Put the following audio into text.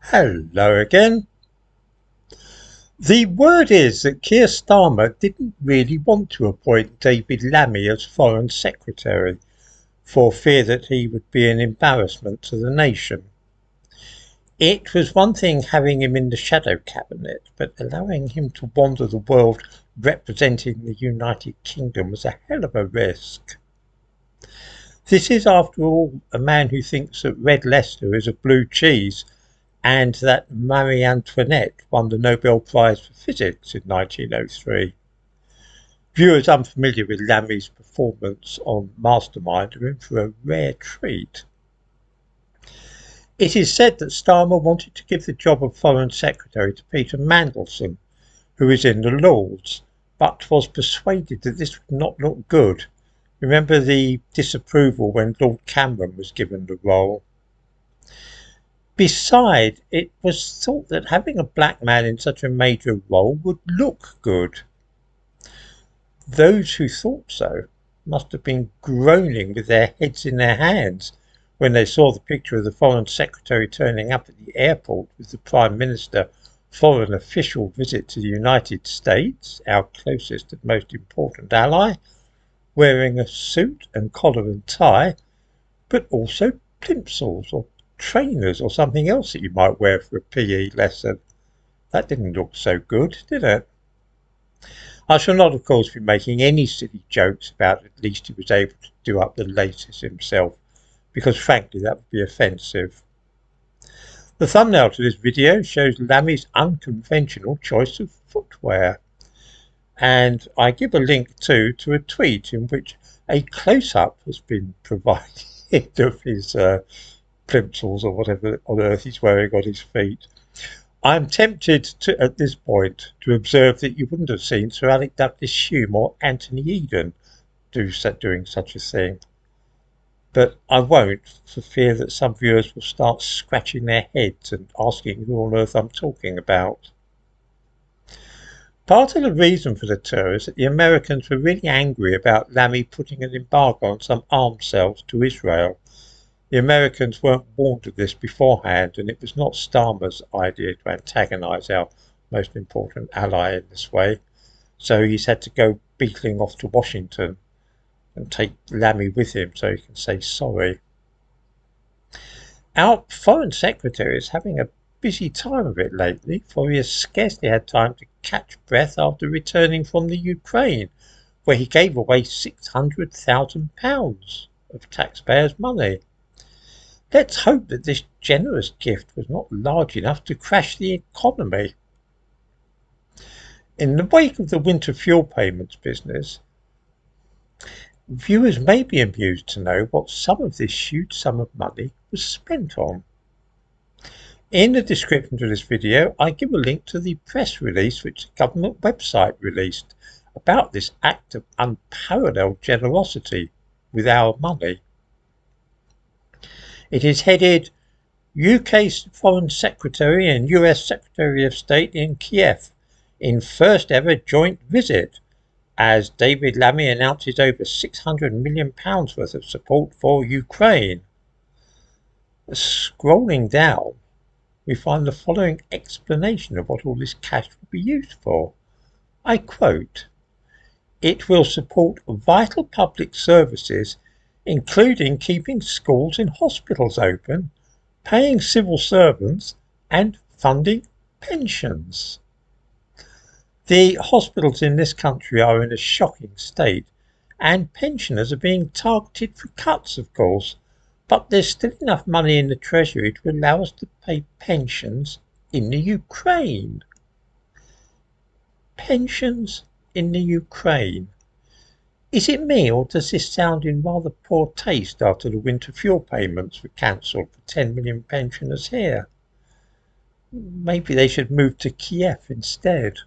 Hello again. The word is that Keir Starmer didn't really want to appoint David Lammy as Foreign Secretary for fear that he would be an embarrassment to the nation. It was one thing having him in the shadow cabinet, but allowing him to wander the world representing the United Kingdom was a hell of a risk. This is, after all, a man who thinks that red Leicester is a blue cheese and that Marie Antoinette won the Nobel Prize for Physics in 1903. Viewers unfamiliar with Lammy's performance on Mastermind are in for a rare treat. It is said that Starmer wanted to give the job of Foreign Secretary to Peter Mandelson, who is in the Lords, but was persuaded that this would not look good. Remember the disapproval when Lord Cameron was given the role? Besides, it was thought that having a black man in such a major role would look good. Those who thought so must have been groaning with their heads in their hands when they saw the picture of the Foreign Secretary turning up at the airport with the Prime Minister for an official visit to the United States, our closest and most important ally, wearing a suit and collar and tie, but also plimsolls or trainers or something else that you might wear for a PE lesson. That didn't look so good, did it? I shall not, of course, be making any silly jokes about at least he was able to do up the laces himself, because frankly that would be offensive. The thumbnail to this video shows Lammy's unconventional choice of footwear, and I give a link too to a tweet in which a close-up has been provided of his plimsolls or whatever on earth he's wearing on his feet. I'm tempted to, at this point, to observe that you wouldn't have seen Sir Alec Douglas-Hume or Anthony Eden doing such a thing. But I won't, for fear that some viewers will start scratching their heads and asking who on earth I'm talking about. Part of the reason for the tour is that the Americans were really angry about Lammy putting an embargo on some arms sales to Israel. The Americans weren't warned of this beforehand, and it was not Starmer's idea to antagonise our most important ally in this way, so he's had to go beetling off to Washington and take Lammy with him so he can say sorry. Our Foreign Secretary is having a busy time of it lately, for he has scarcely had time to catch breath after returning from the Ukraine, where he gave away £600,000 of taxpayers' money. Let's hope that this generous gift was not large enough to crash the economy. In the wake of the winter fuel payments business, viewers may be amused to know what some of this huge sum of money was spent on. In the description to this video, I give a link to the press release which the government website released about this act of unparalleled generosity with our money. It is headed UK Foreign Secretary and US Secretary of State in Kiev in first ever joint visit, as David Lammy announces over £600 million worth of support for Ukraine. Scrolling down, we find the following explanation of what all this cash will be used for. I quote, "It will support vital public services, including keeping schools and hospitals open, paying civil servants, and funding pensions." The hospitals in this country are in a shocking state, and pensioners are being targeted for cuts, of course, but there's still enough money in the Treasury to allow us to pay pensions in the Ukraine. Pensions in the Ukraine. Is it me, or does this sound in rather poor taste after the winter fuel payments were cancelled for 10 million pensioners here? Maybe they should move to Kiev instead.